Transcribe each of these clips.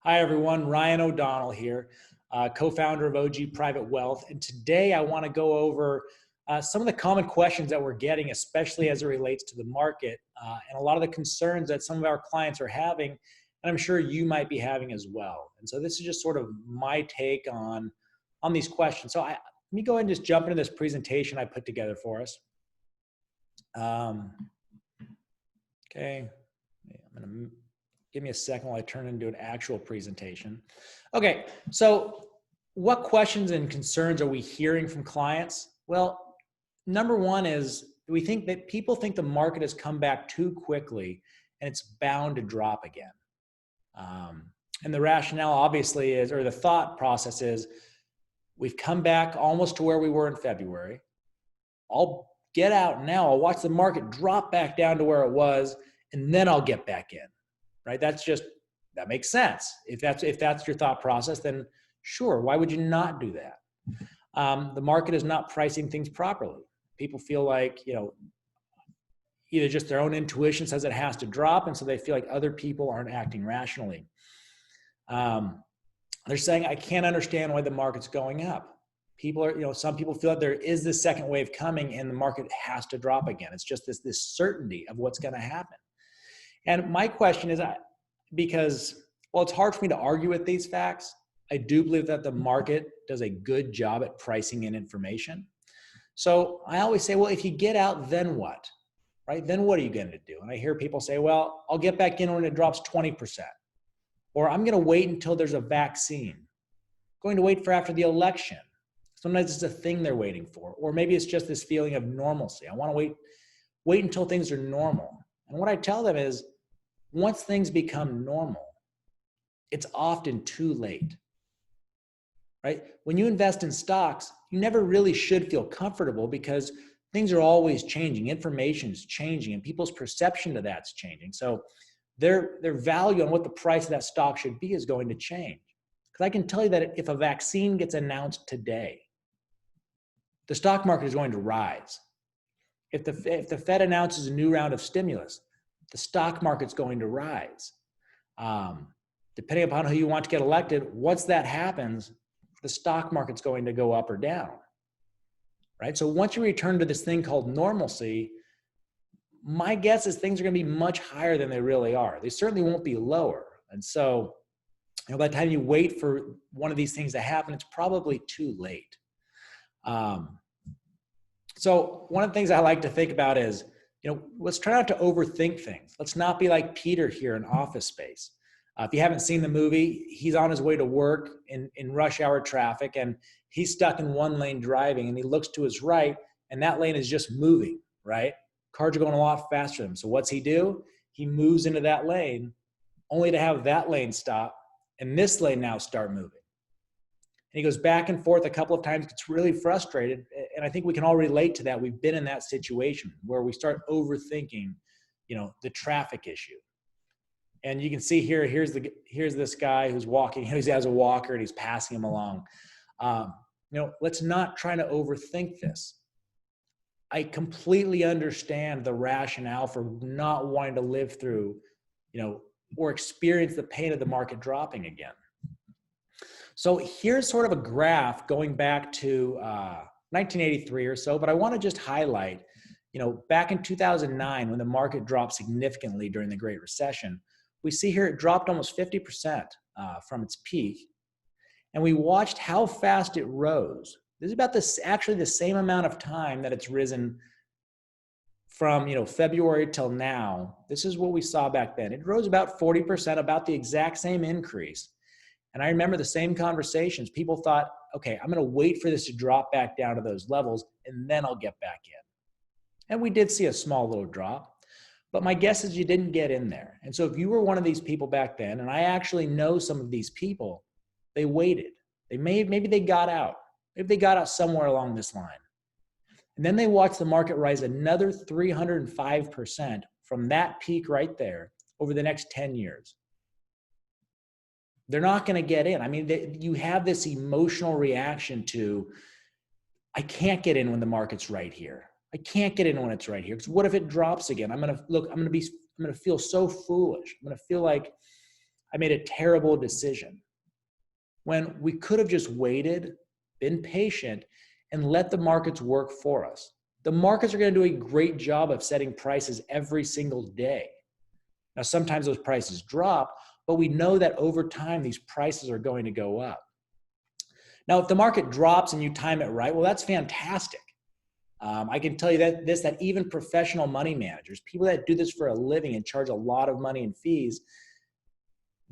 Hi, everyone. Ryan O'Donnell here, co-founder of OG Private Wealth. And today I want to go over some of the common questions that we're getting, especially as it relates to the market, and a lot of the concerns that some of our clients are having, and I'm sure you might be having as well. And so this is just sort of my take on these questions. Let me go ahead and just jump into this presentation I put together for us. Okay, I'm going to give me a second while I turn into an actual presentation. Okay, so what questions and concerns are we hearing from clients? Well, number one is we think that people think the market has come back too quickly and it's bound to drop again. And the rationale obviously is, or the thought process is, we've come back almost to where we were in February. I'll get out now, I'll watch the market drop back down to where it was, and then I'll get back in. Right? That makes sense. If that's your thought process, then sure, why would you not do that? The market is not pricing things properly. People feel like, either just their own intuition says it has to drop, and so they feel like other people aren't acting rationally. They're saying, I can't understand why the market's going up. Some people feel that there is this second wave coming and the market has to drop again. It's just this certainty of what's going to happen. And my question is, because, well, it's hard for me to argue with these facts, I do believe that the market does a good job at pricing in information. So I always say, well, if you get out, then what? Right? Then what are you going to do? And I hear people say, well, I'll get back in when it drops 20%. Or I'm going to wait until there's a vaccine. I'm going to wait for after the election. Sometimes it's a thing they're waiting for. Or maybe it's just this feeling of normalcy. I want to wait until things are normal. And what I tell them is, once things become normal, it's often too late, right? When you invest in stocks, you never really should feel comfortable because things are always changing. Information is changing and people's perception of that's changing. So their value on what the price of that stock should be is going to change. Because I can tell you that if a vaccine gets announced today, the stock market is going to rise. If the Fed announces a new round of stimulus, the stock market's going to rise. Depending upon who you want to get elected, once that happens, the stock market's going to go up or down, right? So once you return to this thing called normalcy, my guess is things are going to be much higher than they really are. They certainly won't be lower. And so, by the time you wait for one of these things to happen, it's probably too late. So one of the things I like to think about is, let's try not to overthink things. Let's not be like Peter here in Office Space. If you haven't seen the movie, he's on his way to work in rush hour traffic, and he's stuck in one lane driving, and he looks to his right, and that lane is just moving, right? Cars are going a lot faster than him. So what's he do? He moves into that lane, only to have that lane stop, and this lane now start moving. And he goes back and forth a couple of times, gets really frustrated. And I think we can all relate to that. We've been in that situation where we start overthinking, the traffic issue. And you can see here, here's this guy who's walking, he has a walker and he's passing him along. Let's not try to overthink this. I completely understand the rationale for not wanting to live through, or experience the pain of the market dropping again. So here's sort of a graph going back to 1983 or so, but I want to just highlight, back in 2009, when the market dropped significantly during the Great Recession, we see here it dropped almost 50% from its peak. And we watched how fast it rose. This is about actually the same amount of time that it's risen from, February till now. This is what we saw back then. It rose about 40%, about the exact same increase. And I remember the same conversations. People thought, okay, I'm going to wait for this to drop back down to those levels, and then I'll get back in. And we did see a small little drop, but my guess is you didn't get in there. And so if you were one of these people back then, and I actually know some of these people, they waited. Maybe they got out. Maybe they got out somewhere along this line. And then they watched the market rise another 305% from that peak right there over the next 10 years. They're not going to get in. I mean, you have this emotional reaction to, I can't get in when the market's right here. I can't get in when it's right here. Because what if it drops again? I'm going to feel so foolish. I'm going to feel like I made a terrible decision. When we could have just waited, been patient, and let the markets work for us. The markets are going to do a great job of setting prices every single day. Now, sometimes those prices drop, but we know that over time, these prices are going to go up. Now, if the market drops and you time it right, well, that's fantastic. I can tell you that even professional money managers, people that do this for a living and charge a lot of money in fees,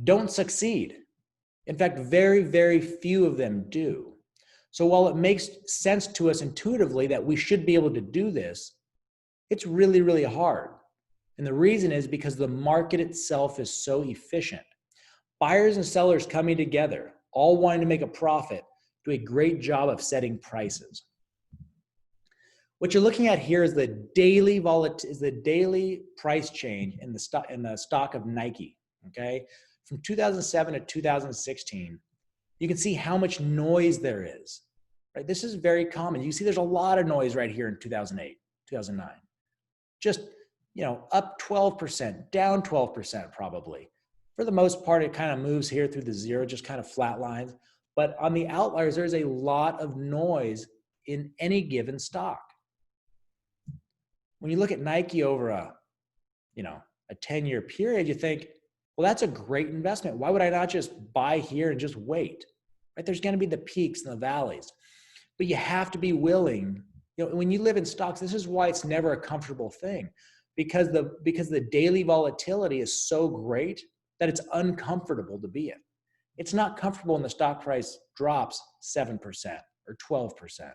don't succeed. In fact, very, very few of them do. So while it makes sense to us intuitively that we should be able to do this, it's really, really hard. And the reason is because the market itself is so efficient. Buyers and sellers coming together, all wanting to make a profit, do a great job of setting prices. What you're looking at here is the daily price change in the stock of Nike. Okay, from 2007 to 2016, you can see how much noise there is. Right, this is very common. You see, there's a lot of noise right here in 2008, 2009. Just up 12%, down 12% probably. For the most part, it kind of moves here through the zero, just kind of flat lines. But on the outliers, there's a lot of noise in any given stock. When you look at Nike over a 10-year period, you think, well, that's a great investment. Why would I not just buy here and just wait? Right? There's going to be the peaks and the valleys, but you have to be willing. When you live in stocks, this is why it's never a comfortable thing, because the daily volatility is so great that it's uncomfortable to be in. It's not comfortable when the stock price drops 7% or 12%.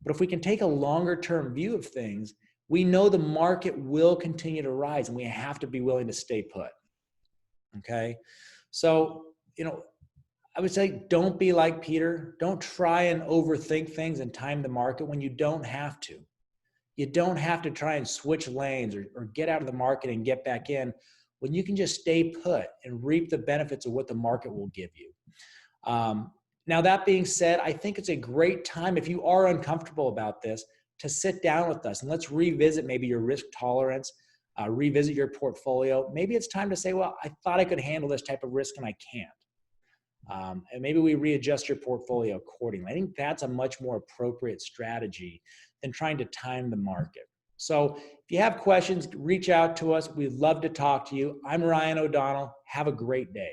But if we can take a longer term view of things, we know the market will continue to rise and we have to be willing to stay put. Okay. So, I would say don't be like Peter. Don't try and overthink things and time the market when you don't have to. You don't have to try and switch lanes or get out of the market and get back in when you can just stay put and reap the benefits of what the market will give you. Now, that being said, I think it's a great time, if you are uncomfortable about this, to sit down with us and let's revisit maybe your risk tolerance, revisit your portfolio. Maybe it's time to say, well, I thought I could handle this type of risk and I can't. And maybe we readjust your portfolio accordingly. I think that's a much more appropriate strategy than trying to time the market. So if you have questions, reach out to us. We'd love to talk to you. I'm Ryan O'Donnell. Have a great day.